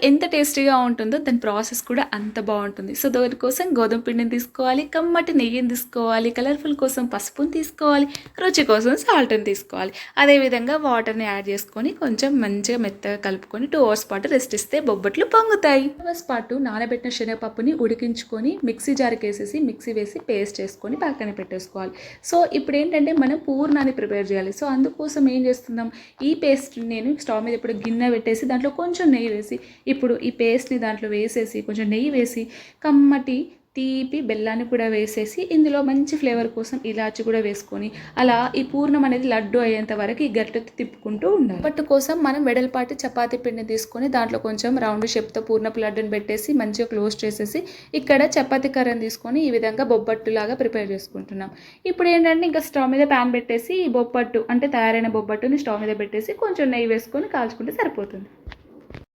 ఎంత టేస్టీగా ఉంటుందో దాని ప్రాసెస్ కూడా అంత బాగుంటుంది. సో దానికోసం గోధుమ పిండిని తీసుకోవాలి, కమ్మటి నెయ్యిని తీసుకోవాలి, కలర్ఫుల్ కోసం పసుపుని తీసుకోవాలి, రుచి కోసం సాల్ట్ని తీసుకోవాలి. అదేవిధంగా వాటర్ని యాడ్ చేసుకొని కొంచెం మంచిగా మెత్తగా కలుపుకొని 2 అవర్స్ పాటు రెస్ట్ ఇస్తే బొబ్బట్లు పొంగుతాయి. 2 అవర్స్ పాటు నానబెట్టిన శనగపప్పుని ఉడికించుకొని మిక్సీ జార్కి వేసేసి మిక్సీ వేసి పేస్ట్ చేసుకొని పక్కన పెట్టేసుకోవాలి. సో ఇప్పుడు ఏంటంటే మనం పూర్ణాన్ని ప్రిపేర్ చేయాలి. సో అందుకోసం ఏం చేస్తున్నాం, ఈ పేస్ట్ నేను స్టవ్ మీద ఇప్పుడు గిన్నె పెట్టేసి దాంట్లో కొంచెం నెయ్యి వేసి ఇప్పుడు ఈ పేస్ట్ని దాంట్లో వేసేసి కొంచెం నెయ్యి వేసి కమ్మటి తీపి బెల్లాన్ని కూడా వేసేసి ఇందులో మంచి ఫ్లేవర్ కోసం ఇలాచి కూడా వేసుకొని అలా ఈ పూర్ణం అనేది లడ్డు అయ్యేంత వరకు ఈ గరిటెతో తిప్పుకుంటూ ఉండాలి. పట్టు కోసం మనం వెడల్పాటి చపాతీ పిండిని తీసుకొని దాంట్లో కొంచెం రౌండ్ షేప్తో పూర్ణపు లడ్డుని పెట్టేసి మంచిగా క్లోజ్ చేసేసి ఇక్కడ చపాతీ కర్రని తీసుకొని ఈ విధంగా బొబ్బట్టులాగా ప్రిపేర్ చేసుకుంటున్నాం. ఇప్పుడు ఏంటంటే ఇంకా స్టవ్ మీద ప్యాన్ పెట్టేసి ఈ బొబ్బట్టు అంటే తయారైన బొబ్బట్టుని స్టవ్ మీద పెట్టేసి కొంచెం నెయ్యి వేసుకొని కాల్చుకుంటే సరిపోతుంది.